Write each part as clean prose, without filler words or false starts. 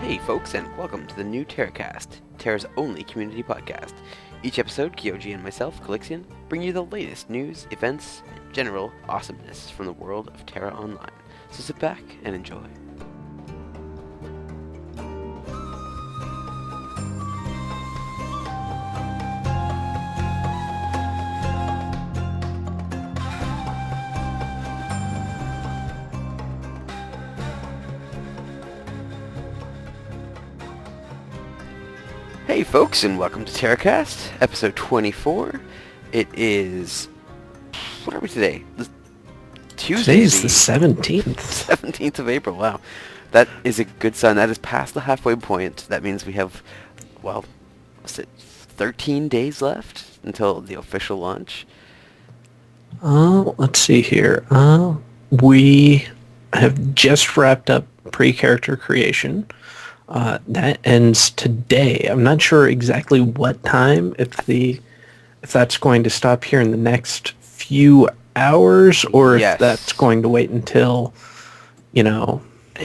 Hey folks, and welcome to the new TeraCast, Terra's only community podcast. Each episode, Kyoji and myself, Calixian, bring you the latest news, events, and general awesomeness from the world of Terra Online. So sit back and enjoy. Hey folks, and welcome to TeraCast, episode 24. It is... what are we today? Tuesday. Today is the 17th. 17th of April, wow. That is a good sign. That is past the halfway point. That means we have, well, what's it, 13 days left until the official launch. Let's see here. We have just wrapped up pre-character creation. That ends today. I'm not sure exactly what time, if that's going to stop here in the next few hours, or Yes. if that's going to wait until, It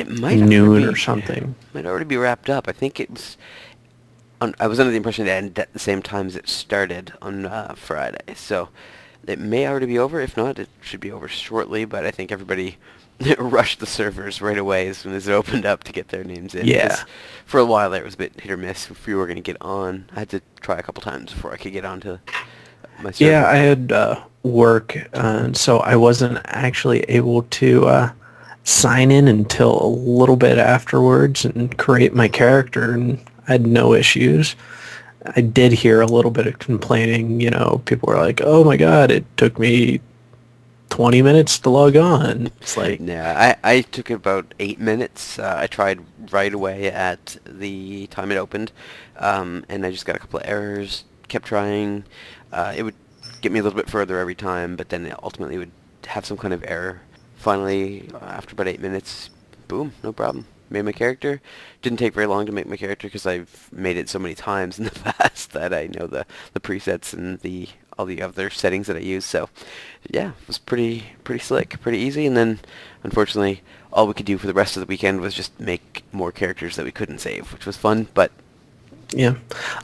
might noon already or something. Might already be wrapped up. I think it was... I was under the impression it ended at the same time as it started on Friday, so it may already be over. If not, it should be over shortly, but I think everybody rushed the servers right away as soon as it opened up to get their names in. Yeah. 'Cause for a while there, it was a bit hit or miss if we were going to get on. I had to try a couple times before I could get onto my server. Yeah, I had work, so I wasn't actually able to sign in until a little bit afterwards and create my character, and I had no issues. I did hear a little bit of complaining, people were like, oh my god, it took me 20 minutes to log on. It's like, Yeah, I took about 8 minutes. I tried right away at the time it opened, and I just got a couple of errors, kept trying. It would get me a little bit further every time, but then it ultimately would have some kind of error. Finally, after about 8 minutes, boom, no problem. Made my character. Didn't take very long to make my character because I've made it so many times in the past that I know the presets and all the other settings that I use. So yeah, it was pretty slick, pretty easy. And then unfortunately, all we could do for the rest of the weekend was just make more characters that we couldn't save, which was fun, but yeah.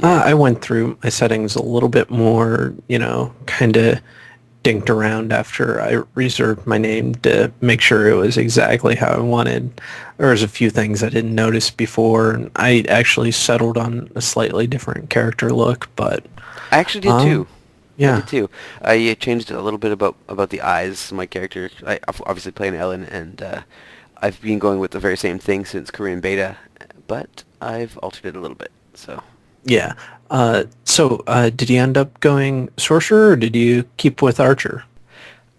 I went through my settings a little bit more, kind of dinked around after I reserved my name to make sure it was exactly how I wanted. There was a few things I didn't notice before, and I actually settled on a slightly different character look, but... I actually did too. Yeah. I did too. I changed it a little bit about the eyes. My character, I obviously play an Ellen, and I've been going with the very same thing since Korean beta, but I've altered it a little bit. So Yeah. So did you end up going Sorcerer, or did you keep with Archer?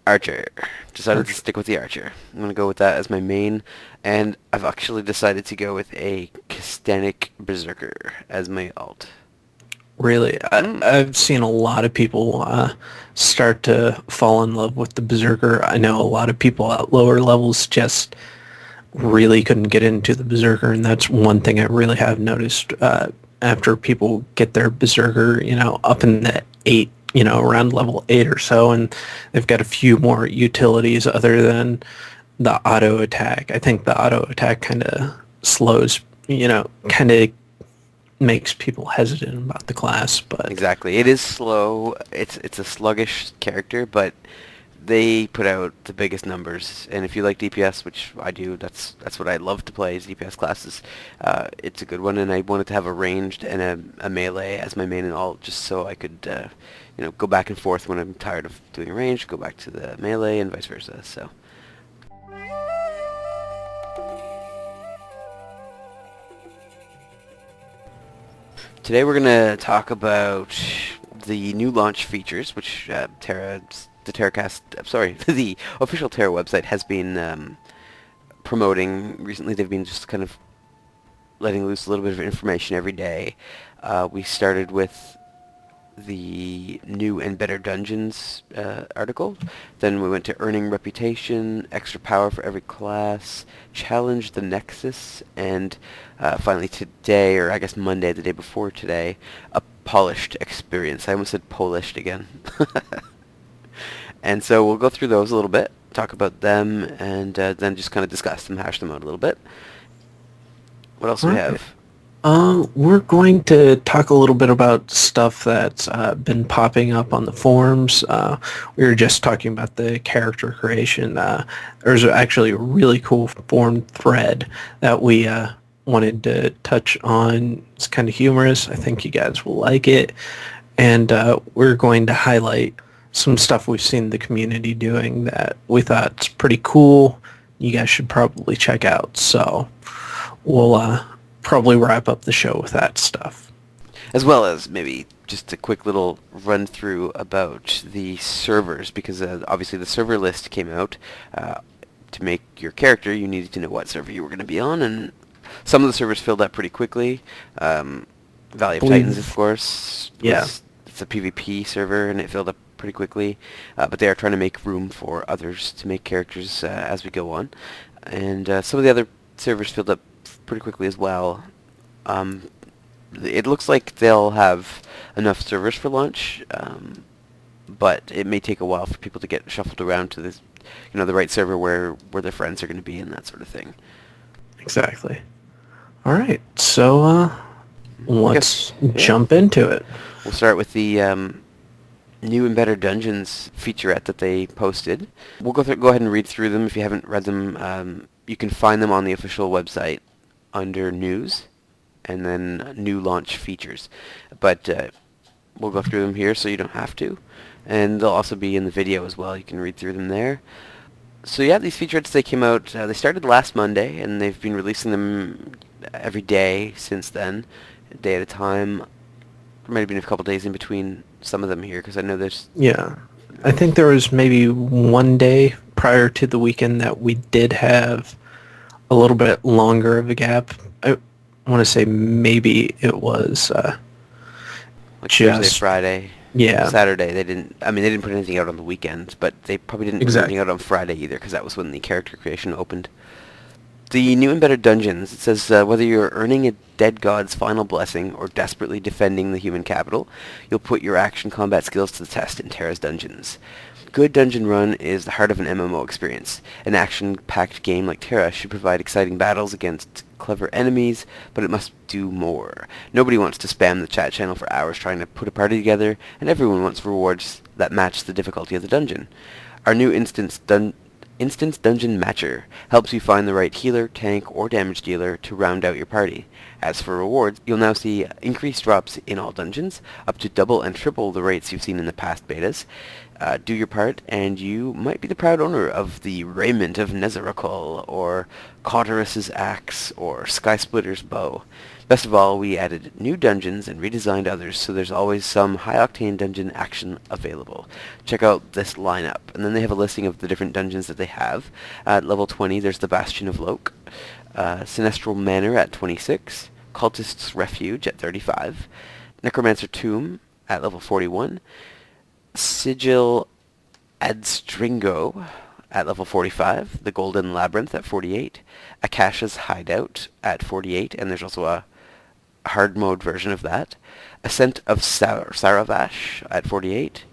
Archer. Decided to stick with the Archer. I'm gonna go with that as my main, and I've actually decided to go with a Kastanic Berserker as my alt. Really? I've seen a lot of people start to fall in love with the Berserker. I know a lot of people at lower levels just really couldn't get into the Berserker, and that's one thing I really have noticed after people get their Berserker, up in the 8, around level 8 or so, and they've got a few more utilities other than the auto attack. I think the auto attack kind of slows, kind of makes people hesitant about the class, but... Exactly. It is slow. It's a sluggish character, but they put out the biggest numbers, and if you like DPS, which I do, that's what I love to play, is DPS classes. It's a good one, and I wanted to have a ranged and a melee as my main and all, just so I could, go back and forth when I'm tired of doing range, go back to the melee, and vice versa. So. Today we're gonna talk about the new launch features, which the official Terra website has been promoting recently. They've been just kind of letting loose a little bit of information every day. We started with the new and better dungeons article. Then we went to earning reputation, extra power for every class, challenge the Nexus, and finally today, or I guess Monday, the day before today, a polished experience. I almost said polished again. And so we'll go through those a little bit, talk about them, and then just kind of discuss them, hash them out a little bit. What else do All we right. have? We're going to talk a little bit about stuff that's been popping up on the forums. We were just talking about the character creation. There's actually a really cool forum thread that we wanted to touch on. It's kind of humorous. I think you guys will like it. And we're going to highlight some stuff we've seen the community doing that we thought is pretty cool. You guys should probably check out. So we'll probably wrap up the show with that stuff. As well as maybe just a quick little run through about the servers, because obviously the server list came out. To make your character, you needed to know what server you were going to be on, and some of the servers filled up pretty quickly. Valley I of Titans, of believe, course, yeah, it's a PvP server, and it filled up pretty quickly. But they are trying to make room for others to make characters as we go on, and some of the other servers filled up pretty quickly as well. Um, it looks like they'll have enough servers for launch, but it may take a while for people to get shuffled around to this, the right server where their friends are going to be and that sort of thing. exactly. All right, so I guess, let's yeah. jump into it. We'll start with the new and better dungeons featurette that they posted. We'll go ahead and read through them. If you haven't read them, you can find them on the official website under news and then new launch features. But we'll go through them here so you don't have to. And they'll also be in the video as well. You can read through them there. So yeah, these featurettes, they came out, they started last Monday, and they've been releasing them every day since then, a day at a time. There might have been a couple days in between some of them here, because I know there's... Yeah, I think there was maybe one day prior to the weekend that we did have a little bit longer of a gap. I want to say maybe it was like Thursday, just Friday, yeah, Saturday. They didn't put anything out on the weekend, but they probably didn't put anything exactly. out on Friday either, because that was when the character creation opened. The new and better dungeons, it says whether you're earning a dead god's final blessing or desperately defending the human capital, you'll put your action combat skills to the test in Terra's dungeons. Good Dungeon Run is the heart of an MMO experience. An action-packed game like Terra should provide exciting battles against clever enemies, but it must do more. Nobody wants to spam the chat channel for hours trying to put a party together, and everyone wants rewards that match the difficulty of the dungeon. Our new Instance Dungeon Matcher helps you find the right healer, tank, or damage dealer to round out your party. As for rewards, you'll now see increased drops in all dungeons, up to double and triple the rates you've seen in the past betas. Do your part, and you might be the proud owner of the Raiment of Nezaracol, or Cauterus's Axe, or Skysplitter's Bow. Best of all, we added new dungeons and redesigned others, so there's always some high-octane dungeon action available. Check out this lineup. And then they have a listing of the different dungeons that they have. At level 20, there's the Bastion of Loke, Sinestral Manor at 26, Cultist's Refuge at 35, Necromancer Tomb at level 41, Sigil Adstringo at level 45, the Golden Labyrinth at 48, Akasha's Hideout at 48, and there's also a hard mode version of that, Ascent of Saravash at 48,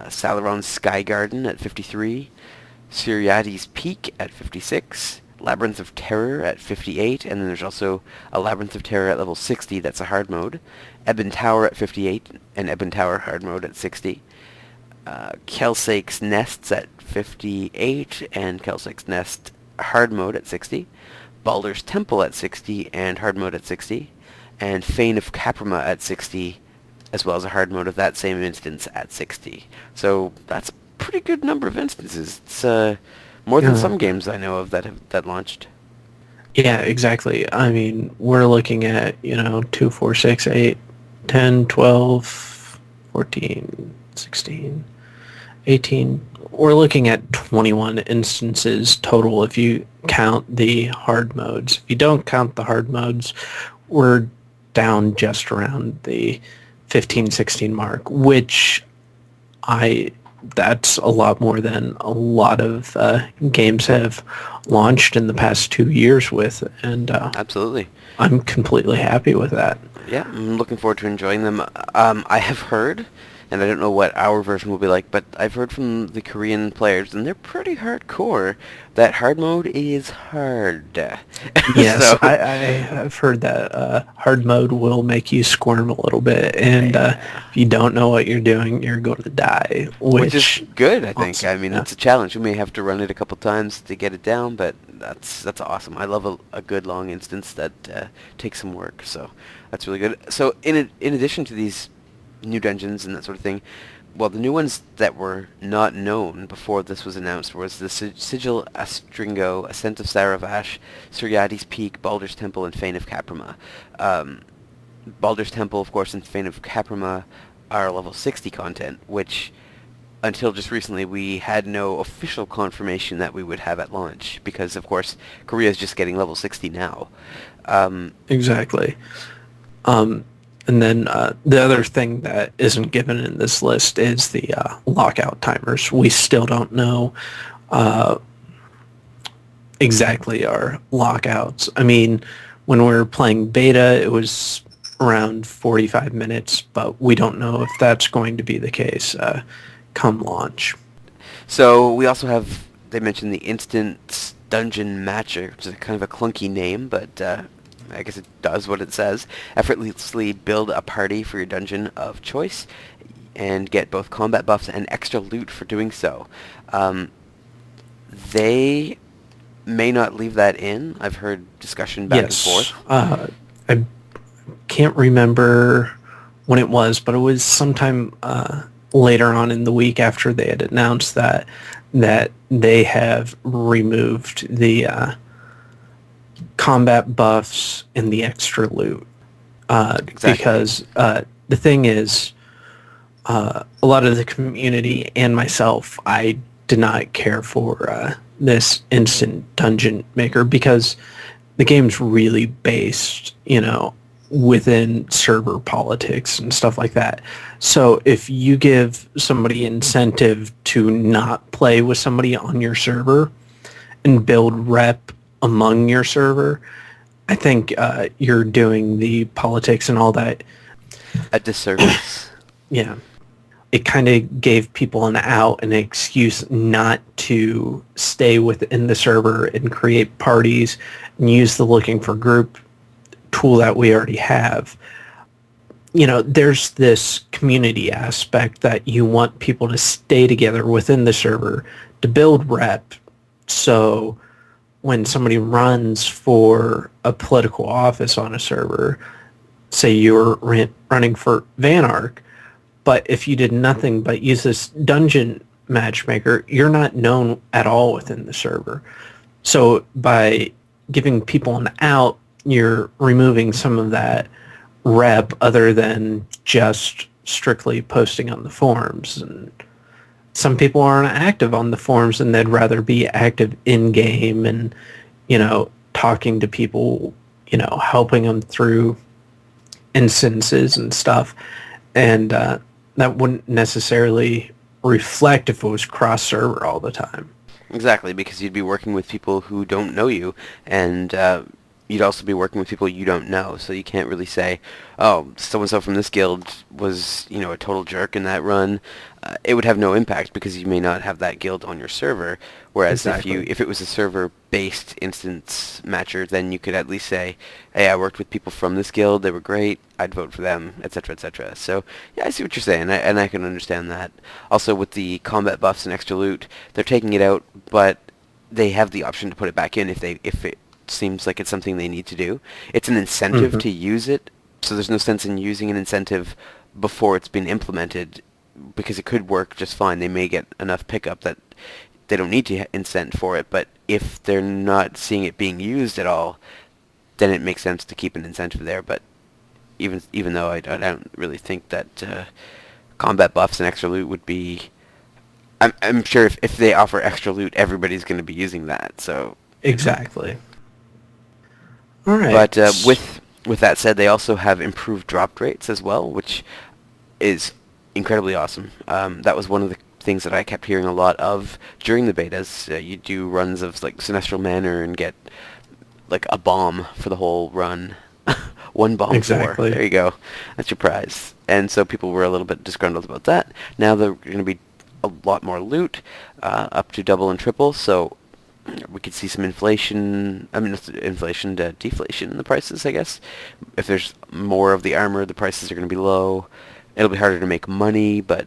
Salaron's Sky Garden at 53, Siriadi's Peak at 56, Labyrinth of Terror at 58, and then there's also a Labyrinth of Terror at level 60, that's a hard mode, Ebon Tower at 58, and Ebon Tower hard mode at 60, Kelsake's Nests at 58, and Kelsake's Nest hard mode at 60, Baldur's Temple at 60, and hard mode at 60, and Fane of Caprima at 60, as well as a hard mode of that same instance at 60. So that's a pretty good number of instances. It's more than Yeah, some games I know of that launched. yeah, exactly. I mean, we're looking at 2, 4, 6, 8, 10, 12, 14, 16, 18. We're looking at 21 instances total if you count the hard modes. If you don't count the hard modes, we're down just around the 15, 16 mark, which that's a lot more than a lot of games have launched in the past 2 years with, and Absolutely. I'm completely happy with that. Yeah, I'm looking forward to enjoying them. I have heard and I don't know what our version will be like, but I've heard from the Korean players, and they're pretty hardcore. That hard mode is hard. Yes, So, I have heard that hard mode will make you squirm a little bit, and yeah. if you don't know what you're doing, you're going to die, Which is which good, I think. awesome. I mean, Yeah. it's a challenge. We may have to run it a couple times to get it down, but that's awesome. I love a good long instance that takes some work, so that's really good. So in addition to these new dungeons and that sort of thing, well, the new ones that were not known before this was announced was the Sigil Astringo, Ascent of Saravash, Suryati's Peak, Baldur's Temple, and Fane of Caprima. Um, Baldur's Temple, of course, and Fane of Caprima are level 60 content, which until just recently we had no official confirmation that we would have at launch, because of course Korea is just getting level 60 now. Um, Exactly. And then the other thing that isn't given in this list is the lockout timers. We still don't know uh, exactly our lockouts. I mean, when we were playing beta, it was around 45 minutes, but we don't know if that's going to be the case come launch. so we also have, they mentioned the Instant Dungeon Matcher, which is kind of a clunky name, but I guess it does what it says. Effortlessly build a party for your dungeon of choice and get both combat buffs and extra loot for doing so. Um, they may not leave that in. I've heard discussion back and Yes, forth. I can't remember when it was, but it was sometime later on in the week after they had announced that they have removed the combat buffs and the extra loot Exactly. because the thing is, a lot of the community and myself, I did not care for this instant dungeon maker because the game's really based, within server politics and stuff like that. So if you give somebody incentive to not play with somebody on your server and build rep among your server, I think you're doing the politics and all that. A disservice. Yeah. It kind of gave people an out, an excuse not to stay within the server and create parties and use the looking for group tool that we already have. There's this community aspect that you want people to stay together within the server to build rep. So when somebody runs for a political office on a server, say you're running for Vanarch, but if you did nothing but use this dungeon matchmaker, you're not known at all within the server. So by giving people an out, you're removing some of that rep other than just strictly posting on the forums. And some people aren't active on the forums and they'd rather be active in-game and, talking to people, helping them through instances and stuff. And that wouldn't necessarily reflect if it was cross-server all the time. Exactly, because you'd be working with people who don't know you, and you'd also be working with people you don't know, so you can't really say, oh, so-and-so from this guild was, a total jerk in that run. It would have no impact because you may not have that guild on your server, whereas Exactly. if it was a server-based instance matcher, then you could at least say, hey, I worked with people from this guild, they were great, I'd vote for them, etc., etc. So, yeah, I see what you're saying, and I can understand that. Also, with the combat buffs and extra loot, they're taking it out, but they have the option to put it back in if it seems like it's something they need to do. It's an incentive Hmm. to use it, so there's no sense in using an incentive before it's been implemented, because it could work just fine. They may get enough pickup that they don't need to incent for it, but if they're not seeing it being used at all, then it makes sense to keep an incentive there. But even though I don't really think that combat buffs and extra loot would be... I'm sure if they offer extra loot, everybody's going to be using that, so... Exactly. All right. But with that said, they also have improved drop rates as well, which is incredibly awesome. That was one of the things that I kept hearing a lot of during the betas. You do runs of like Sinestral Manor and get like a bomb for the whole run. One bomb four. Exactly. There you go. That's your prize. And so people were a little bit disgruntled about that. Now they're going to be a lot more loot, up to double and triple. So we could see some inflation. I mean, not inflation to deflation in the prices, I guess. If there's more of the armor, the prices are going to be low. It'll be harder to make money, but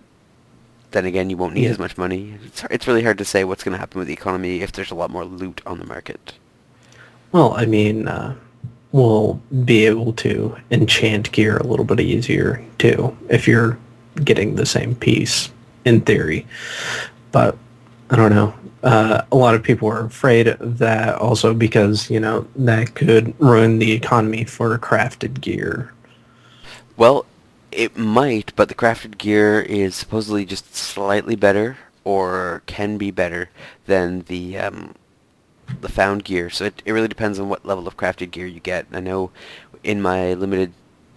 then again, you won't need Yeah. as much money. It's really hard to say what's going to happen with the economy if there's a lot more loot on the market. Well, I mean, we'll be able to enchant gear a little bit easier too if you're getting the same piece in theory. But I don't know. A lot of people are afraid of that also because, that could ruin the economy for crafted gear. Well, it might, but the crafted gear is supposedly just slightly better, or can be better than the found gear. So it really depends on what level of crafted gear you get. I know in my limited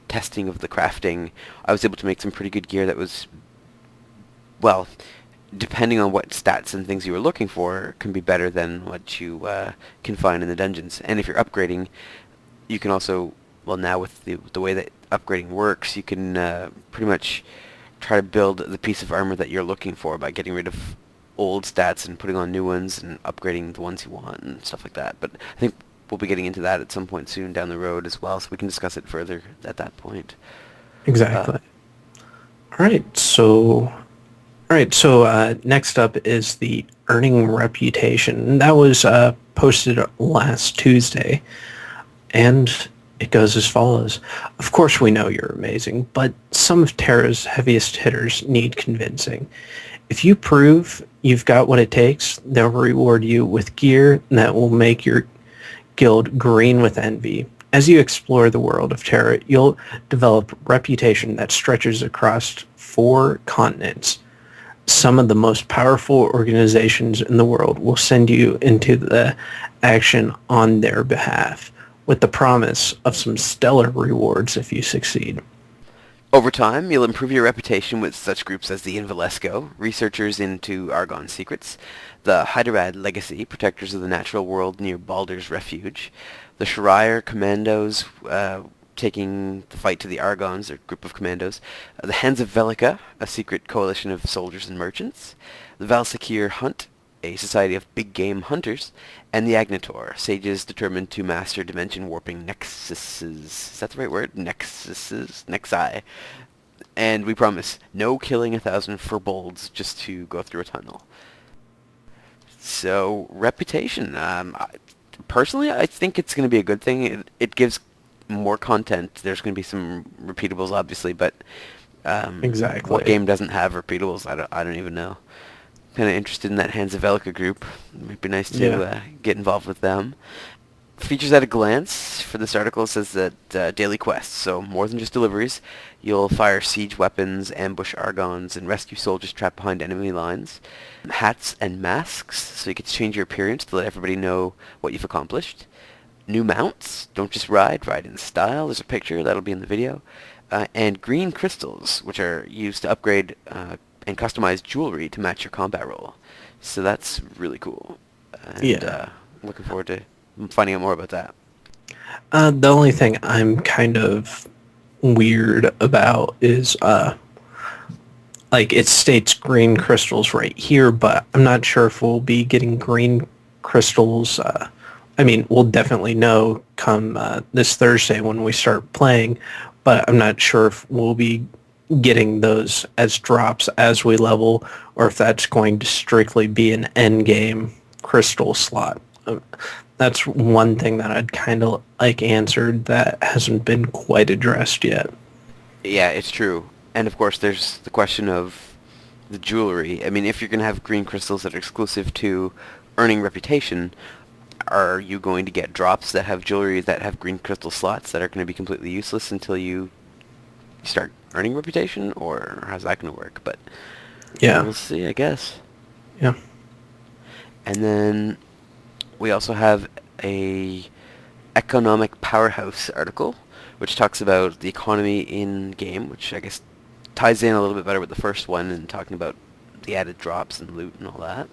testing of the crafting, I was able to make some pretty good gear that was, well, depending on what stats and things you were looking for, can be better than what you can find in the dungeons. And if you're upgrading, you can also, well, now with the way that upgrading works, you can pretty much try to build the piece of armor that you're looking for by getting rid of old stats and putting on new ones and upgrading the ones you want and stuff like that. But I think we'll be getting into that at some point soon down the road as well, so we can discuss it further at that point. Uh, Exactly. All right, so next up is the earning reputation. That was posted last Tuesday, and it goes as follows. Of course we know you're amazing, but some of Terra's heaviest hitters need convincing. If you prove you've got what it takes, they'll reward you with gear that will make your guild green with envy. As you explore the world of Terra, you'll develop reputation that stretches across 4 continents. Some of the most powerful organizations in the world will send you into the action on their behalf, with the promise of some stellar rewards if you succeed. Over time, you'll improve your reputation with such groups as the Invalesco, researchers into Argon secrets, the Hyderad Legacy, protectors of the natural world near Baldur's Refuge, the Shariah Commandos, taking the fight to the Argons, a group of commandos, the Hands of Velica, a secret coalition of soldiers and merchants, the Valsakir Hunt, a society of big game hunters, and the Agnator, sages determined to master dimension warping nexuses. Is that the right word? Nexuses? Nexi. And we promise, no killing 1,000 furbolds just to go through a tunnel. So, reputation. Personally, I think it's going to be a good thing. It gives more content. There's going to be some repeatables, obviously, but what Exactly. game doesn't have repeatables? I don't even know. Kind of interested in that Hands of Elka group. It might be nice Yeah. to get involved with them. Features at a glance for this article says that daily quests, so more than just deliveries. You'll fire siege weapons, ambush argons, and rescue soldiers trapped behind enemy lines. Hats and masks, so you get to change your appearance to let everybody know what you've accomplished. New mounts, don't just ride in style. There's a picture, that'll be in the video. And green crystals, which are used to upgrade and customize jewelry to match your combat role. So that's really cool. And Yeah. looking forward to finding out more about that. The only thing I'm kind of weird about is like it states green crystals right here, but I'm not sure if we'll be getting green crystals. I mean, we'll definitely know come this Thursday when we start playing, but I'm not sure if we'll be getting those as drops as we level, or if that's going to strictly be an end game crystal slot. That's one thing that I'd kind of like answered that hasn't been quite addressed yet. Yeah, it's true. And of course, there's the question of the jewelry. I mean, if you're going to have green crystals that are exclusive to earning reputation, are you going to get drops that have jewelry that have green crystal slots that are going to be completely useless until you start earning reputation, or how's that going to work? But Yeah, we'll see, I guess. yeah. And then we also have a economic powerhouse article, which talks about the economy in game, which I guess ties in a little bit better with the first one and talking about the added drops and loot and all that.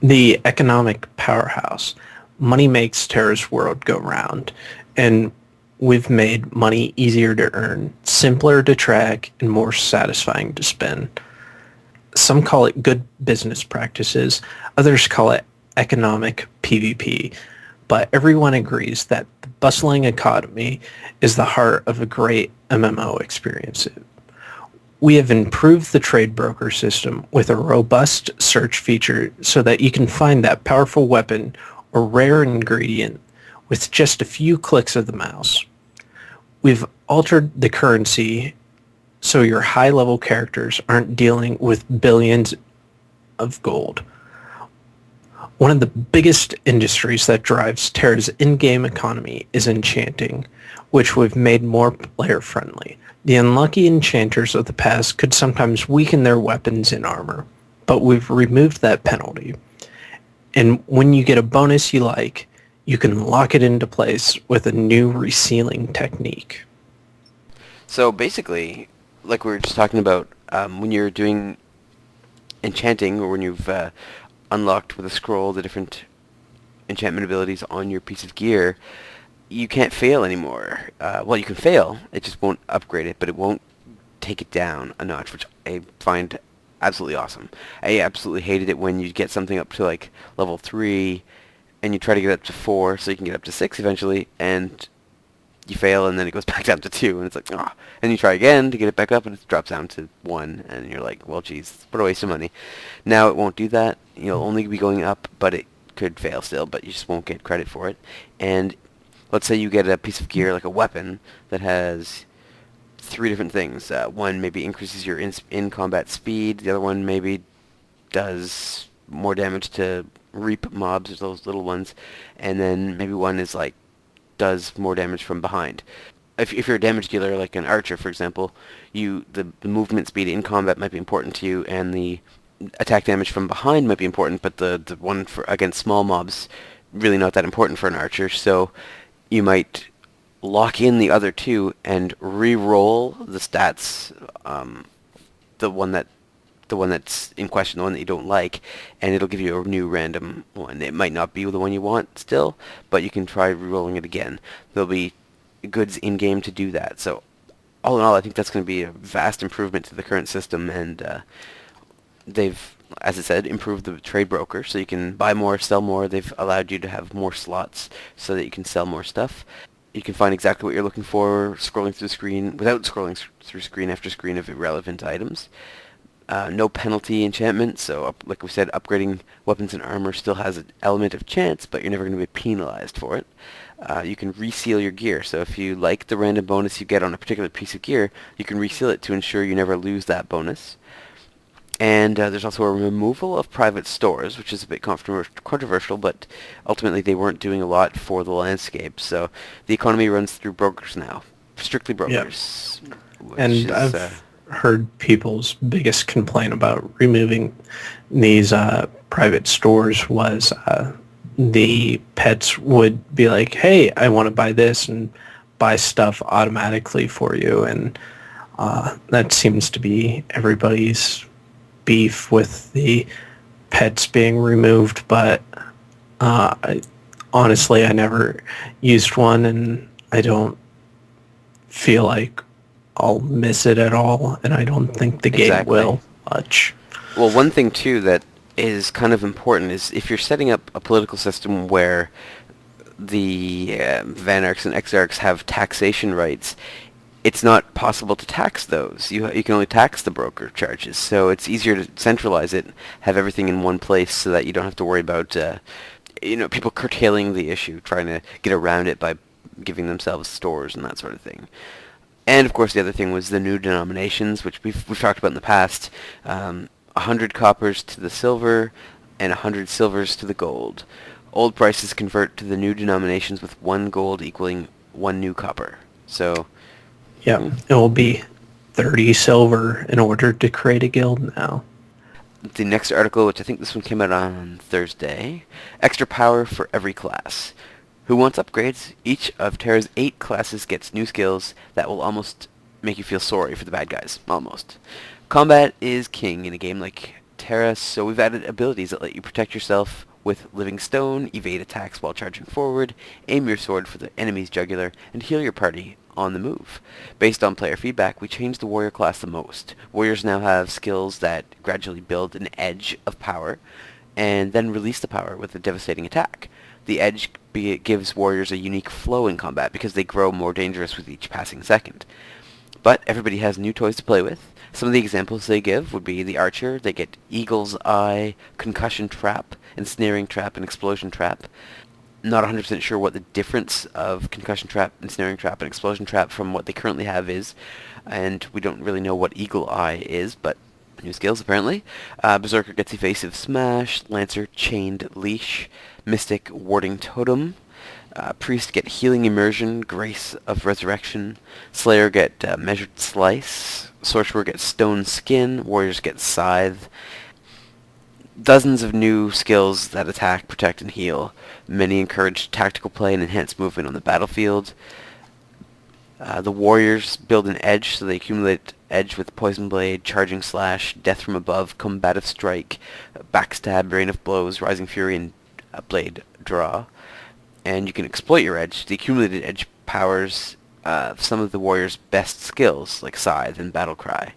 The economic powerhouse. Money makes Terra's world go round. And we've made money easier to earn, simpler to track, and more satisfying to spend. Some call it good business practices, others call it economic PvP, but everyone agrees that the bustling economy is the heart of a great MMO experience. We have improved the trade broker system with a robust search feature so that you can find that powerful weapon or rare ingredient with just a few clicks of the mouse. We've altered the currency so your high-level characters aren't dealing with billions of gold. One of the biggest industries that drives Terra's in-game economy is enchanting, which we've made more player-friendly. The unlucky enchanters of the past could sometimes weaken their weapons and armor, but we've removed that penalty. And when you get a bonus you like, you can lock it into place with a new resealing technique. So basically, like we were just talking about, when you're doing enchanting, or when you've unlocked with a scroll the different enchantment abilities on your piece of gear, you can't fail anymore. Well, you can fail, it just won't upgrade it, but it won't take it down a notch, which I find absolutely awesome. I absolutely hated it when you get something up to like level 3, and you try to get up to 4 so you can get up to 6 eventually, and you fail, and then it goes back down to 2, and it's like, ah. And you try again to get it back up, and it drops down to 1, and you're like, well, geez, what a waste of money. Now it won't do that. You'll only be going up, but it could fail still, but you just won't get credit for it. And let's say you get a piece of gear, like a weapon, that has 3 different things. One maybe increases your in-combat speed. The other one maybe does more damage to reap mobs, those little ones. And then maybe one is like does more damage from behind. If you're a damage dealer, like an archer, for example, the movement speed in combat might be important to you, and the attack damage from behind might be important, but the one for against small mobs really not that important for an archer. So you might lock in the other two and re-roll the stats, the one that the one that's in question, the one that you don't like, and it'll give you a new random one. It might not be the one you want still, but you can try re-rolling it again. There'll be goods in-game to do that. So all in all, I think that's going to be a vast improvement to the current system, and they've, as I said, improved the trade broker, so you can buy more, sell more. They've allowed you to have more slots so that you can sell more stuff. You can find exactly what you're looking for scrolling through the screen without scrolling through screen after screen of irrelevant items. No penalty enchantment, so like we said, upgrading weapons and armor still has an element of chance, but you're never going to be penalized for it. You can reseal your gear, so if you like the random bonus you get on a particular piece of gear, you can reseal it to ensure you never lose that bonus. And there's also a removal of private stores, which is a bit controversial, but ultimately they weren't doing a lot for the landscape, so the economy runs through brokers now, strictly Yep. brokers. Which And is, I've heard people's biggest complaint about removing these private stores was the pets would be like, hey, I want to buy this, and buy stuff automatically for you. And that seems to be everybody's beef with the pets being removed. But honestly, I never used one, and I don't feel like I'll miss it at all, and I don't think the game exactly. will much. Well, one thing too that is kind of important is if you're setting up a political system where the Vanarchs and Exarchs have taxation rights, it's not possible to tax those. You can only tax the broker charges, so it's easier to centralize it, have everything in one place, so that you don't have to worry about people curtailing the issue, trying to get around it by giving themselves stores and that sort of thing. And of course, the other thing was the new denominations, which we've talked about in the past. 100 coppers to the silver, and 100 silvers to the gold. Old prices convert to the new denominations with 1 gold equaling 1 new copper. So, Yep, it will be 30 silver in order to create a guild now. the next article, which I think this one came out on Thursday, extra power for every class. Who wants upgrades? Each of Terra's 8 classes gets new skills that will almost make you feel sorry for the bad guys. Almost. Combat is king in a game like Terra, so we've added abilities that let you protect yourself with Living Stone, evade attacks while charging forward, aim your sword for the enemy's jugular, and heal your party on the move. Based on player feedback, we changed the warrior class the most. Warriors now have skills that gradually build an edge of power, and then release the power with a devastating attack. The edge gives warriors a unique flow in combat because they grow more dangerous with each passing second. But everybody has new toys to play with. Some of the examples they give would be the archer. They get Eagle's Eye, Concussion Trap, Ensnaring Trap, and Explosion Trap. Not 100% sure what the difference of Concussion Trap, Ensnaring Trap, and Explosion Trap from what they currently have is, and we don't really know what Eagle Eye is, but new skills apparently. Berserker gets Evasive Smash, Lancer Chained Leash, Mystic Warding Totem, Priest get Healing Immersion, Grace of Resurrection, Slayer get Measured Slice, Sorcerer gets Stone Skin, Warriors get Scythe. Dozens of new skills that attack, protect, and heal. Many encourage tactical play and enhance movement on the battlefield. The warriors build an edge, so they accumulate edge with Poison Blade, Charging Slash, Death from Above, Combative Strike, Backstab, Rain of Blows, Rising Fury, and Blade Draw. And you can exploit your edge. The accumulated edge powers some of the warriors' best skills, like Scythe and Battle Cry.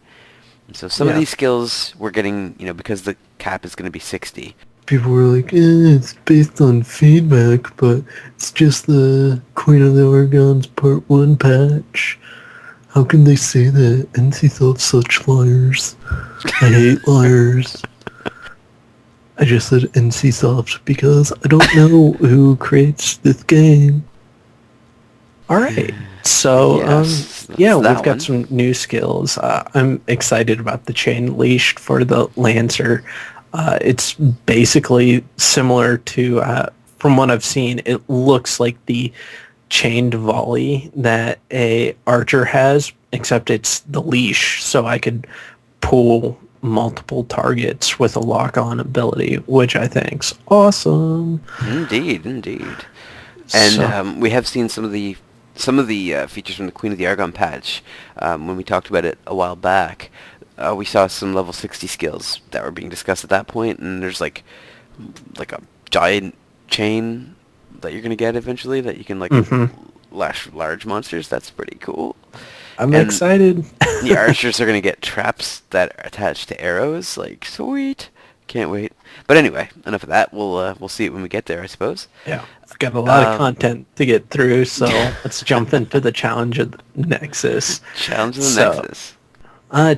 And so some of these skills we're getting, because the cap is going to be 60. People were like, it's based on feedback, but it's just the Queen of the Orgons Part 1 patch. How can they say that? NCSoft's such liars. I hate liars. I just said NCSoft because I don't know who creates this game. Alright, so we've got some new skills. I'm excited about the Chain Leash for the Lancer. It's basically similar to, from what I've seen, it looks like the chained volley that a archer has, except it's the leash, so I could pull multiple targets with a lock-on ability, which I think's awesome. Indeed. And we have seen some of the features from the Queen of the Argon patch. When we talked about it a while back, we saw some level 60 skills that were being discussed at that point, and there's like a giant chain that you're going to get eventually that you can lash large monsters. That's pretty cool. I'm excited. The archers are going to get traps that are attached to arrows. Like, sweet. Can't wait. But anyway, enough of that. We'll see it when we get there, I suppose. Yeah. We've got a lot of content to get through, so let's jump into the Challenge of the Nexus. Challenge of the Nexus.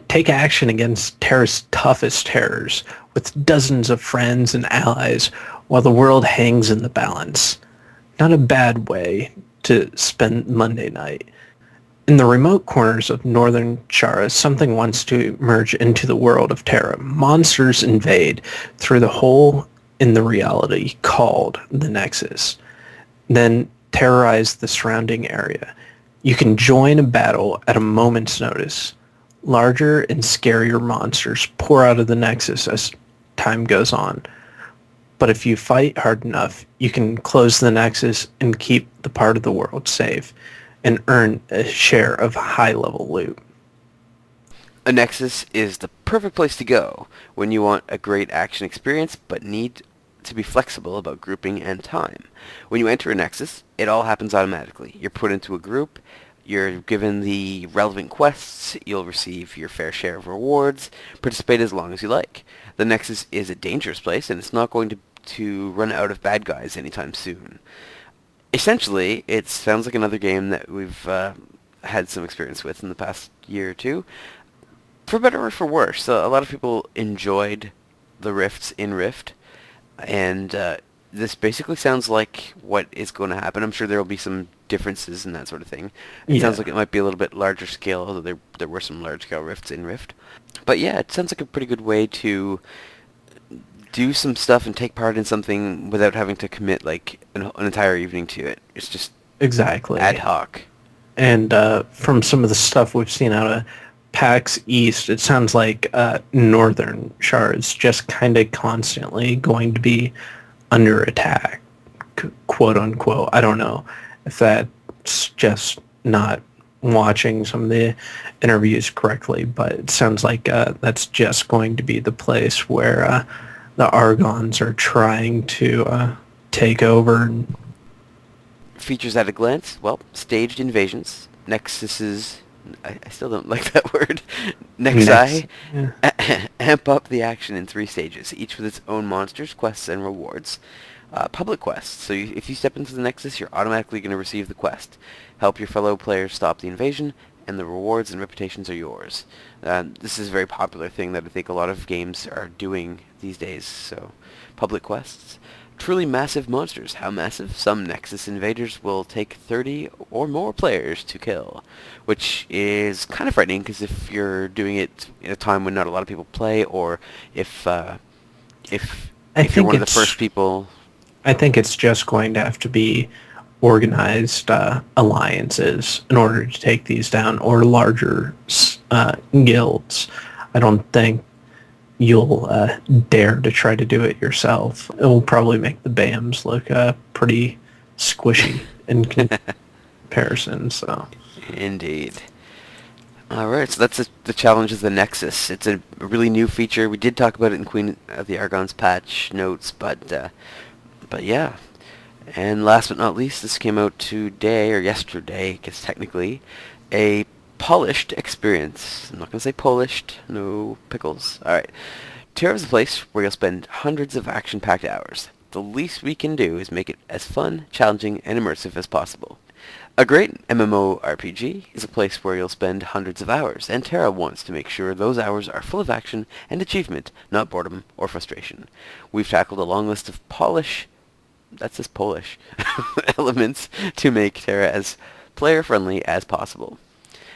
Take action against Terra's toughest terrors with dozens of friends and allies while the world hangs in the balance. Not a bad way to spend Monday night. In the remote corners of northern Chara, something wants to merge into the world of Terra. Monsters invade through the hole in the reality called the Nexus, then terrorize the surrounding area. You can join a battle at a moment's notice. Larger and scarier monsters pour out of the Nexus as time goes on. But if you fight hard enough, you can close the Nexus and keep the part of the world safe and earn a share of high-level loot. A Nexus is the perfect place to go when you want a great action experience but need to be flexible about grouping and time. When you enter a Nexus, it all happens automatically. You're put into a group, you're given the relevant quests, you'll receive your fair share of rewards, participate as long as you like. The Nexus is a dangerous place, and it's not going to run out of bad guys anytime soon. Essentially, it sounds like another game that we've had some experience with in the past year or two. For better or for worse, a lot of people enjoyed the rifts in Rift, and this basically sounds like what is going to happen. I'm sure there will be some differences and that sort of thing. It sounds like it might be a little bit larger scale, although there were some large-scale rifts in Rift. But yeah, it sounds like a pretty good way to do some stuff and take part in something without having to commit like an entire evening to it. It's just exactly ad hoc. And from some of the stuff we've seen out of PAX East, it sounds like Northern Char is just kind of constantly going to be under attack, quote unquote. I don't know if that's just not watching some of the interviews correctly, but it sounds like that's just going to be the place where the Argons are trying to take over. Features at a glance, well, staged invasions, nexuses, I still don't like that word, Next, nexi, yeah. amp up the action in 3 stages, each with its own monsters, quests, and rewards. Public quests, so if you step into the nexus, you're automatically going to receive the quest. Help your fellow players stop the invasion, and the rewards and reputations are yours. This is a very popular thing that I think a lot of games are doing these days, so public quests. Truly massive monsters. How massive? Some Nexus invaders will take 30 or more players to kill, which is kind of frightening because if you're doing it in a time when not a lot of people play, or if if I if you're think one of the first it's people. I think it's just going to have to be organized alliances in order to take these down, or larger guilds. I don't think you'll dare to try to do it yourself. It will probably make the BAMs look pretty squishy in comparison. So Indeed. All right, so that's the challenge of the Nexus. It's a really new feature. We did talk about it in Queen of the Argon's patch notes, but yeah. And last but not least, this came out today, or yesterday, I guess technically, a polished experience. I'm not going to say polished, no pickles. Alright. Terra is a place where you'll spend hundreds of action-packed hours. The least we can do is make it as fun, challenging, and immersive as possible. A great MMORPG is a place where you'll spend hundreds of hours, and Terra wants to make sure those hours are full of action and achievement, not boredom or frustration. We've tackled a long list of that's just Polish, elements to make Terra as player-friendly as possible.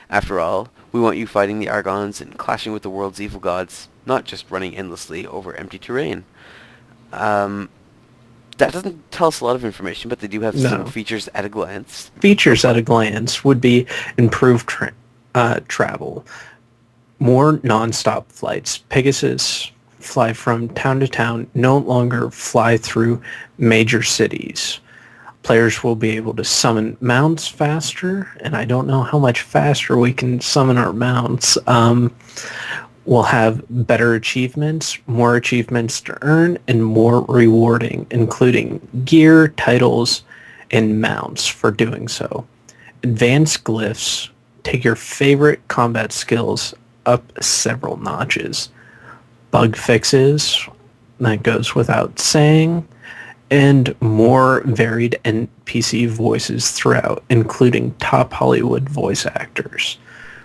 After all, we want you fighting the Argons and clashing with the world's evil gods, not just running endlessly over empty terrain. That doesn't tell us a lot of information, but they do have some no. features at a glance. Features at a glance would be improved travel, more non-stop flights. Pegasus fly from town to town, no longer fly through major cities. Players will be able to summon mounts faster, and I don't know how much faster we can summon our mounts. We'll have better achievements, more achievements to earn, and more rewarding, including gear, titles, and mounts for doing so. Advanced glyphs take your favorite combat skills up several notches. Bug fixes, that goes without saying, and more varied NPC voices throughout, including top Hollywood voice actors.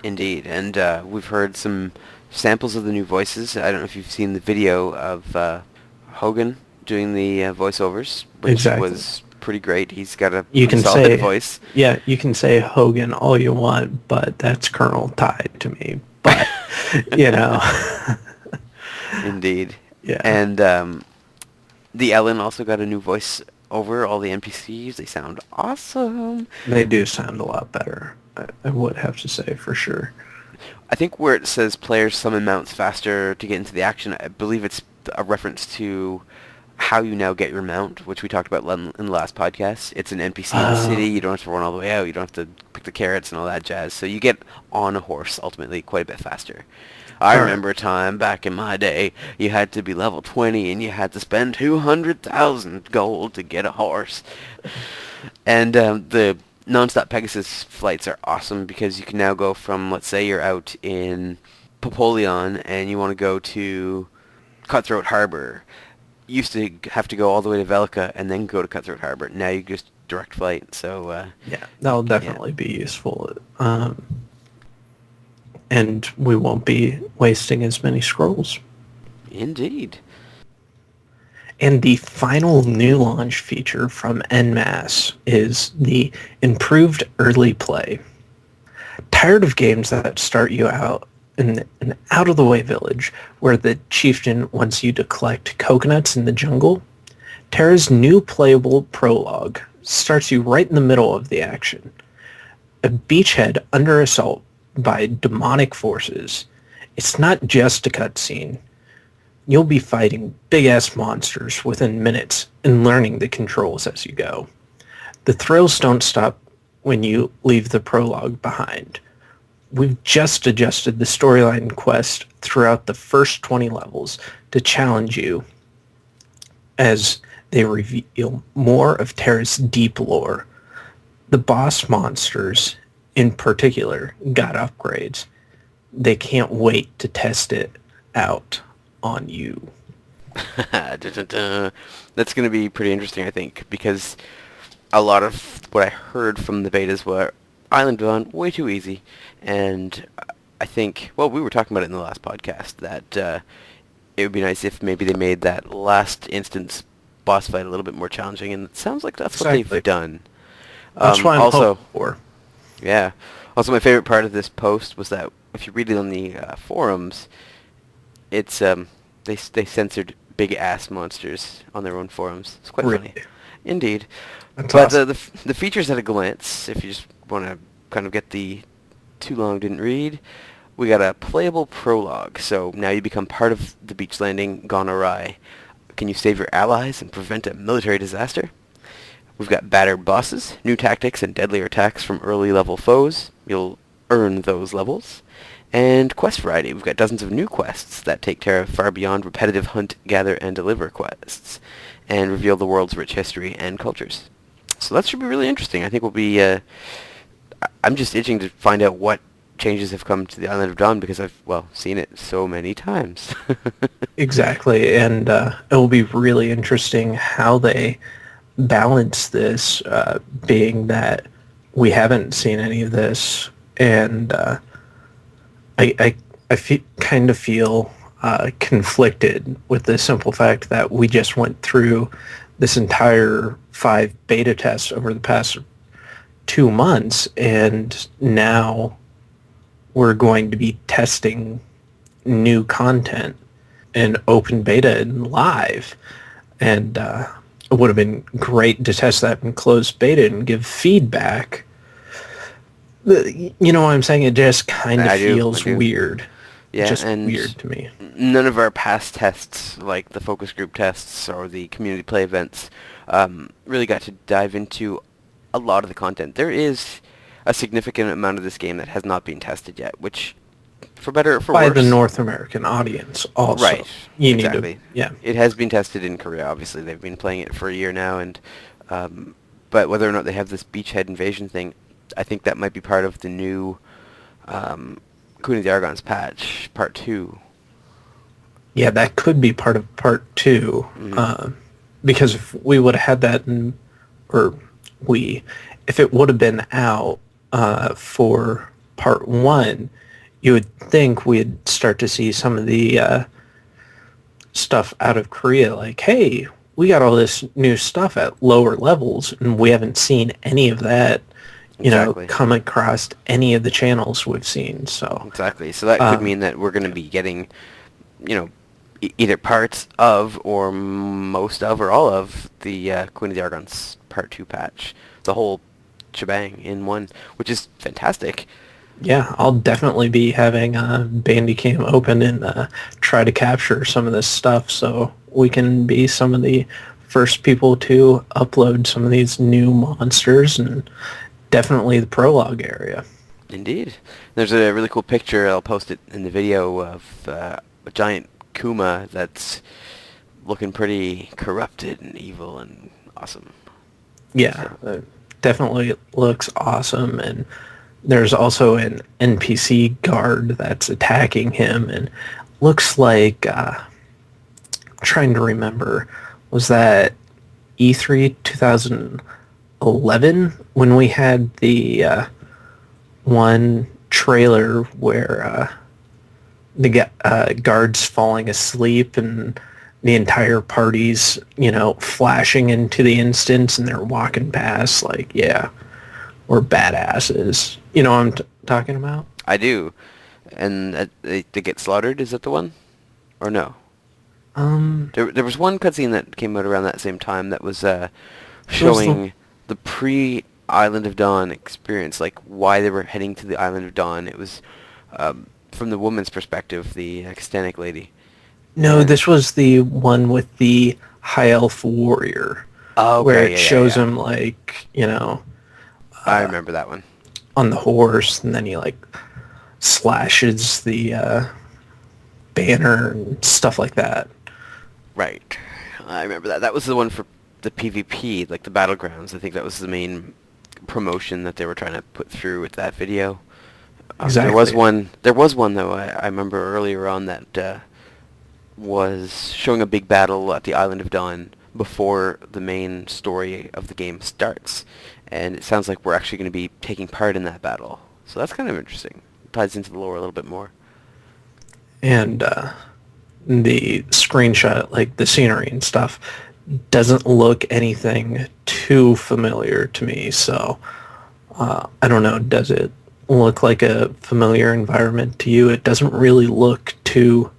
Indeed, and we've heard some samples of the new voices. I don't know if you've seen the video of Hogan doing the voiceovers, which Exactly. was pretty great. He's got a You pretty can solid say, voice. yeah, you can say Hogan all you want, but that's Colonel Tide to me. But, you know, Indeed. yeah, And the Ellen also got a new voice over. All the NPCs, they sound awesome. they do sound a lot better. I would have to say for sure. I think where it says players summon mounts faster to get into the action, I believe it's a reference to how you now get your mount, which we talked about in the last podcast. It's an NPC in the city. You don't have to run all the way out. You don't have to pick the carrots and all that jazz. So you get on a horse ultimately quite a bit faster. I All right. remember a time back in my day, you had to be level 20 and you had to spend 200,000 gold to get a horse. And the non-stop Pegasus flights are awesome because you can now go from, let's say you're out in Popolion and you want to go to Cutthroat Harbor. You used to have to go all the way to Velka and then go to Cutthroat Harbor. Now you just direct flight. So Yeah, that'll definitely be useful. And we won't be wasting as many scrolls. Indeed. And the final new launch feature from NMAS is the improved early play. Tired of games that start you out in an out-of-the-way village where the chieftain wants you to collect coconuts in the jungle? Terra's new playable prologue starts you right in the middle of the action. A beachhead under assault by demonic forces. It's not just a cutscene. You'll be fighting big-ass monsters within minutes and learning the controls as you go. The thrills don't stop when you leave the prologue behind. We've just adjusted the storyline quest throughout the first 20 levels to challenge you as they reveal more of Terra's deep lore. The boss monsters, in particular, got upgrades. They can't wait to test it out on you. Dun-dun-dun. That's going to be pretty interesting, I think, because a lot of what I heard from the betas were Island Dawn way too easy, and I think, well, we were talking about it in the last podcast that it would be nice if maybe they made that last instance boss fight a little bit more challenging, and it sounds like that's what Exactly. they've done. That's what I'm Also, hoping for. yeah. Also, my favorite part of this post was that if you read it on the forums, it's they censored big ass monsters on their own forums. It's quite funny, Really. indeed. That's But awesome. the features at a glance, if you just want to kind of get the too long didn't read, we got a playable prologue. So now you become part of the beach landing gone awry. Can you save your allies and prevent a military disaster? We've got battered bosses, new tactics, and deadlier attacks from early level foes. You'll earn those levels. And quest variety. We've got dozens of new quests that take Terra far beyond repetitive hunt, gather, and deliver quests, and reveal the world's rich history and cultures. So that should be really interesting. I think we'll be... I'm just itching to find out what changes have come to the Island of Dawn because I've, well, seen it so many times. Exactly. And it will be really interesting how they balance this, being that we haven't seen any of this. And I kind of feel conflicted with the simple fact that we just went through this entire 5 beta tests over the past 2 months, and now we're going to be testing new content in open beta and live. And it would have been great to test that in closed beta and give feedback. You know what I'm saying? It just kind of I do, I feels do. weird. Yeah, Just and weird to me. none of our past tests, like the focus group tests or the community play events, really got to dive into a lot of the content. There is a significant amount of this game that has not been tested yet, which, for better or for By the worse, North American audience also. right, You need to, exactly. yeah. It has been tested in Korea, obviously. They've been playing it for a year now, and but whether or not they have this beachhead invasion thing, I think that might be part of the new Queen of the Argon's patch, part 2. Yeah, that could be part of part 2. Mhm. Because if we would have had that in, or if it would have been out for part 1, you would think we'd start to see some of the stuff out of Korea, like, hey, we got all this new stuff at lower levels, and we haven't seen any of that, Exactly. come across any of the channels we've seen. So, Exactly. So that could mean that we're going to be getting, you know, either parts of or most of or all of the Queen of the Argon's Part 2 patch. The whole shebang in one, which is fantastic. yeah, I'll definitely be having Bandicam open and try to capture some of this stuff so we can be some of the first people to upload some of these new monsters, and definitely the prologue area. Indeed. There's a really cool picture, I'll post it in the video, of a giant Kuma that's looking pretty corrupted and evil and awesome. Yeah, definitely looks awesome. And there's also an NPC guard that's attacking him, and looks like, trying to remember, was that E3 2011 when we had the one trailer where the guards falling asleep and the entire party's, flashing into the instance, and they're walking past like, yeah, we're badasses. You know what I'm talking about? I do. And they get slaughtered, is that the one? Or no? There was one cutscene that came out around that same time that was It was showing the pre-Island of Dawn experience, like why they were heading to the Island of Dawn. It was from the woman's perspective, the Kastanic lady. No, And this was the one with the high elf warrior, oh, where okay, it yeah, yeah, shows yeah. him like, I remember that one. on the horse, and then he like slashes the banner and stuff like that. Right. I remember that. That was the one for the PvP, like the battlegrounds. I think that was the main promotion that they were trying to put through with that video. There was Exactly. one. There was one though. I remember earlier on that was showing a big battle at the Island of Dawn before the main story of the game starts, and it sounds like we're actually going to be taking part in that battle. So that's kind of interesting. It ties into the lore a little bit more. And the screenshot, like the scenery and stuff, doesn't look anything too familiar to me. So I don't know. Does it look like a familiar environment to you? It doesn't really look too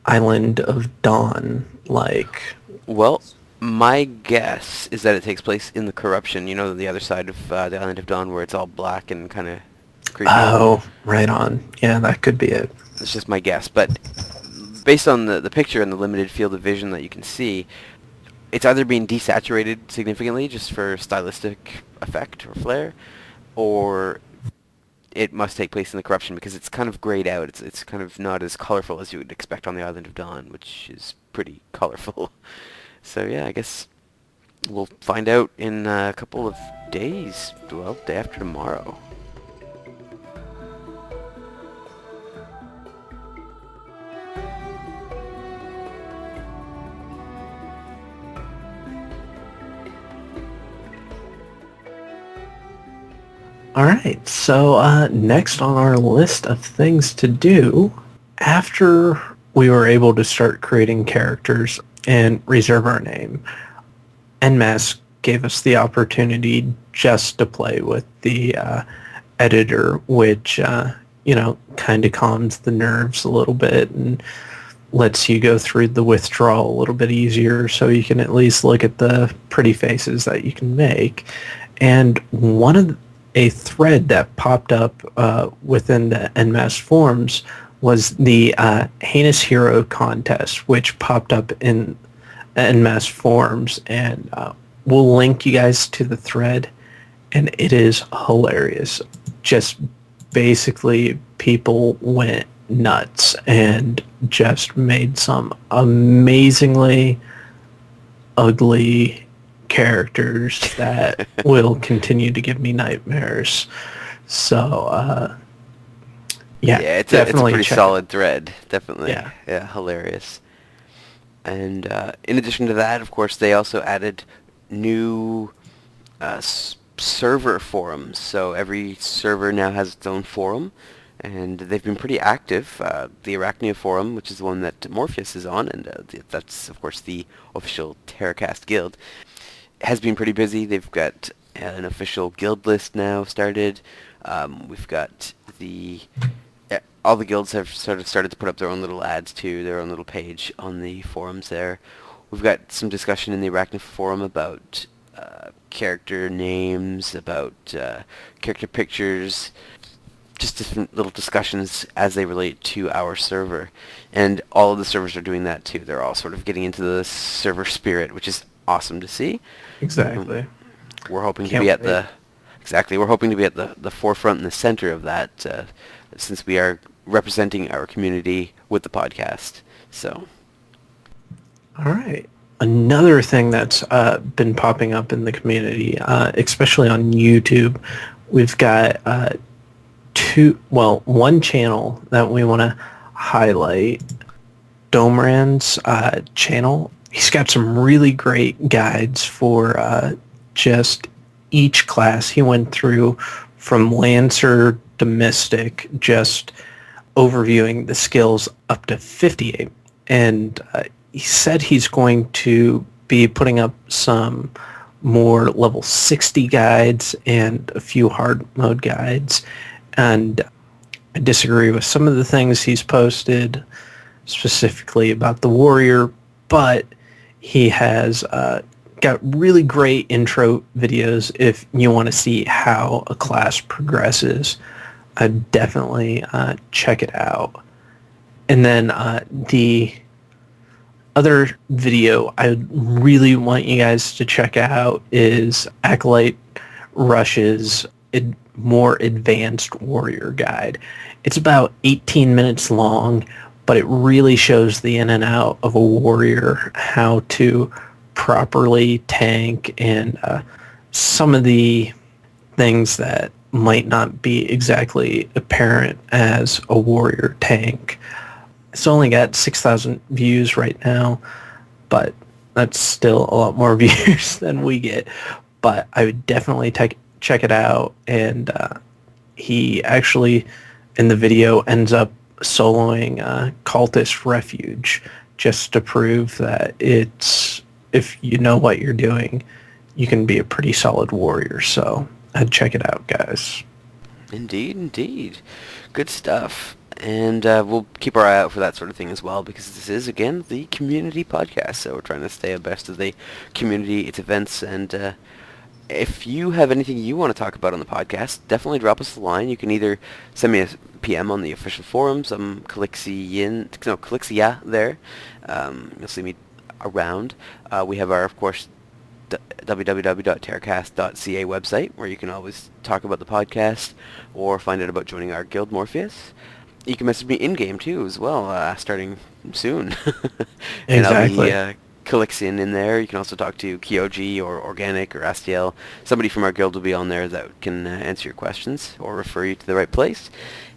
Island of Dawn like. Well, my guess is that it takes place in the corruption. You know, the other side of the Island of Dawn, where it's all black and kind of creepy. Oh, right on. Yeah, that could be it. It's just my guess, but based on the picture and the limited field of vision that you can see, it's either being desaturated significantly just for stylistic effect or flair, or it must take place in the corruption because it's kind of grayed out. It's kind of not as colorful as you would expect on the Island of Dawn, which is pretty colorful. So yeah, I guess we'll find out in a couple of days. Well, day after tomorrow. All right. So next on our list of things to do, after we were able to start creating characters and reserve our name, NMAS gave us the opportunity just to play with the editor, which, kind of calms the nerves a little bit and lets you go through the withdrawal a little bit easier so you can at least look at the pretty faces that you can make. And a thread that popped up within the NMAS forums was the Heinous Hero contest, which popped up in NMAS forums, and we'll link you guys to the thread, and it is hilarious. Just basically people went nuts and just made some amazingly ugly characters that will continue to give me nightmares. So, yeah, Yeah, it's a definitely pretty check solid thread. Definitely. Yeah. Yeah, hilarious. And in addition to that, of course, they also added new server forums. So every server now has its own forum, and they've been pretty active. The Arachnia forum, which is the one that Morpheus is on, and that's, of course, the official TeraCast guild, has been pretty busy. They've got an official guild list now started. We've got all the guilds have sort of started to put up their own little ads too, their own little page on the forums there. We've got some discussion in the Arachnia forum about character names, about character pictures, just different little discussions as they relate to our server. And all of the servers are doing that too. They're all sort of getting into the server spirit, which is awesome to see. exactly. We're hoping to Can't be at wait. we're hoping to be at the forefront and the center of that, since we are representing our community with the podcast. So, All right. Another thing that's been popping up in the community, especially on YouTube, we've got one channel that we want to highlight, Domran's channel. He's got some really great guides for just each class. He went through from Lancer to Mystic, just overviewing the skills up to 58. And he said he's going to be putting up some more level 60 guides and a few hard mode guides. And I disagree with some of the things he's posted, specifically about the warrior, but he has got really great intro videos if you want to see how a class progresses. I'd definitely check it out. And then the other video I really want you guys to check out is Acolyte Rush's more advanced warrior guide. It's about 18 minutes long, but it really shows the in and out of a warrior, how to properly tank, and some of the things that might not be exactly apparent as a warrior tank. It's only got 6,000 views right now, but that's still a lot more views than we get. But I would definitely check it out. And he actually, in the video, ends up soloing Cultist Refuge just to prove that if you know what you're doing, you can be a pretty solid warrior. So I'd check it out, guys. Indeed, indeed. Good stuff. And we'll keep our eye out for that sort of thing as well, because this is, again, the community podcast. So we're trying to stay abreast of the community, its events, and if you have anything you want to talk about on the podcast, definitely drop us a line. You can either send me a PM on the official forums. I'm Calixia there. You'll see me around. We have our, of course, www.teracast.ca website, where you can always talk about the podcast or find out about joining our guild, Morpheus. You can message me in-game too as well, starting soon. And I'll be Exactly. Calixian in there. You can also talk to Kyoji or Organic or Astiel. Somebody from our guild will be on there that can answer your questions or refer you to the right place.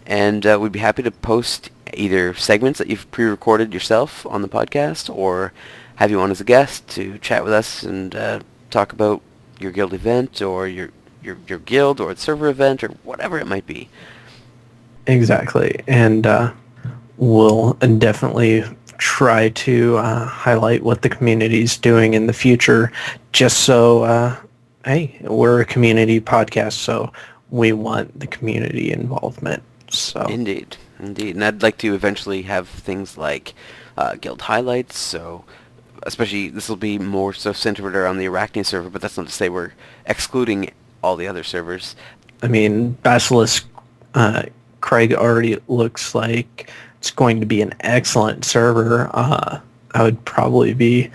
And we'd be happy to post either segments that you've pre-recorded yourself on the podcast, or have you on as a guest to chat with us and talk about your guild event or your guild or server event or whatever it might be. Exactly. And we'll definitely try to highlight what the community's doing in the future, just so, hey, we're a community podcast, so we want the community involvement. So Indeed, indeed. And I'd like to eventually have things like guild highlights, so especially this will be more so centered around the Arachnia server, but that's not to say we're excluding all the other servers. I mean, Basilisk Craig already looks like it's going to be an excellent server. I would probably be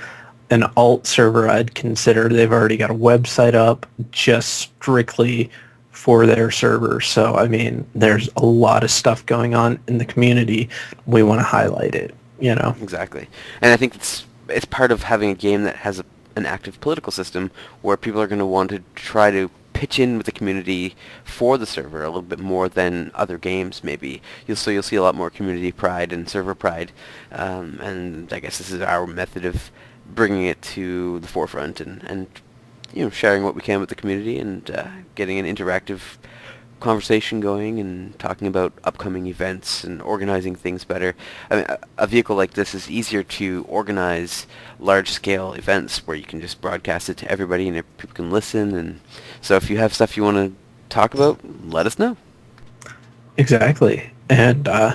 an alt server I'd consider. They've already got a website up just strictly for their server. So, I mean, there's a lot of stuff going on in the community. We want to highlight it, you know? Exactly. And I think it's part of having a game that has an active political system where people are going to want to try to pitch in with the community for the server a little bit more than other games maybe. You'll see a lot more community pride and server pride, and I guess this is our method of bringing it to the forefront and sharing what we can with the community and getting an interactive conversation going and talking about upcoming events and organizing things better. I mean, a vehicle like this is easier to organize large-scale events where you can just broadcast it to everybody and people can listen. And so if you have stuff you want to talk about, let us know. Exactly. And, all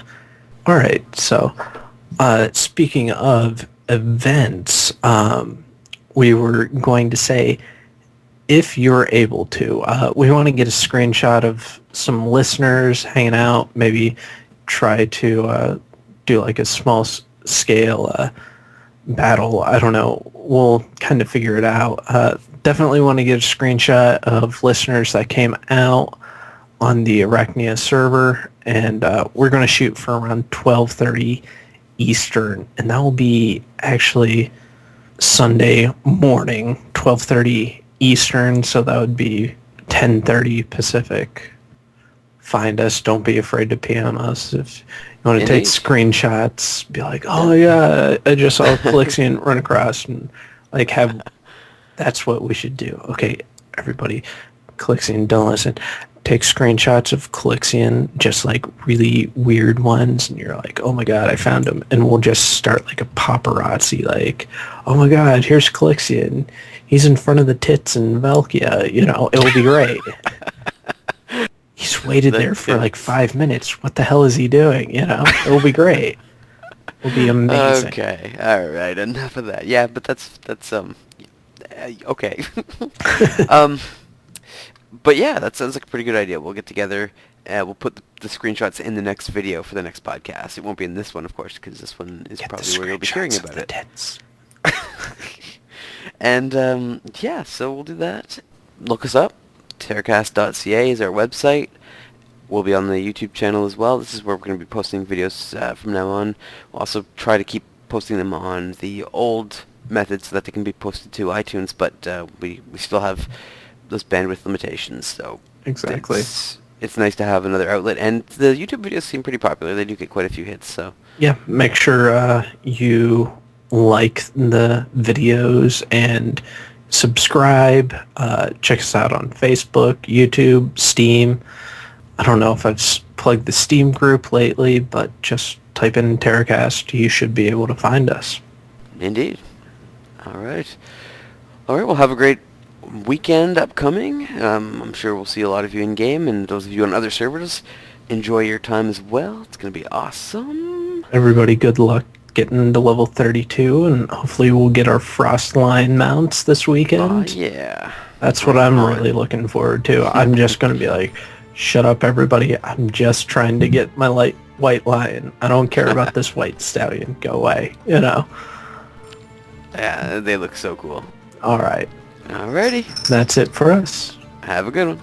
right, so speaking of events, we were going to say, if you're able to, we want to get a screenshot of some listeners hanging out, maybe try to do like a small scale battle. I don't know. We'll kind of figure it out. Definitely want to get a screenshot of listeners that came out on the Arachnia server, and we're going to shoot for around 12:30 Eastern, and that will be actually Sunday morning, 12:30 Eastern, so that would be 10:30 Pacific. Find us. Don't be afraid to PM us. If you want to take Indeed. screenshots, be like, oh yeah, I just saw Calixian run across, and like have, that's what we should do. Okay, everybody, Calixian, don't listen. Take screenshots of Calixian, just like really weird ones, and you're like, oh my god, I found him. And we'll just start like a paparazzi, like, oh my god, here's Calixian. He's in front of the tits in Velkia, it'll be great. He's waited there for like 5 minutes. What the hell is he doing? It'll be great. It'll be amazing. Okay, all right, enough of that. Yeah, but that's okay. um, but yeah, that sounds like a pretty good idea. We'll get together. We'll put the screenshots in the next video for the next podcast. It won't be in this one, of course, because this one is Get the probably where you'll be hearing screenshots about of the it. tits. And yeah, so we'll do that. Look us up. TeraCast.ca is our website. will be on the YouTube channel as well. This is where we're going to be posting videos from now on. We'll also try to keep posting them on the old methods so that they can be posted to iTunes, but we still have those bandwidth limitations, so Exactly. it's nice to have another outlet. And the YouTube videos seem pretty popular. They do get quite a few hits, so Yeah, make sure you like the videos and subscribe. Check us out on Facebook, YouTube, Steam. I don't know if I've plugged the Steam group lately, but just type in TeraCast. You should be able to find us. indeed. All right. All right, well, have a great weekend upcoming. I'm sure we'll see a lot of you in-game, and those of you on other servers, enjoy your time as well. It's going to be awesome. Everybody, good luck getting to level 32, and hopefully we'll get our Frostline mounts this weekend. Yeah. That's what I'm really looking forward to. I'm just going to be like, shut up, everybody. I'm just trying to get my white lion. I don't care about this white stallion. Go away, you know. Yeah, they look so cool. All right. Alrighty. That's it for us. Have a good one.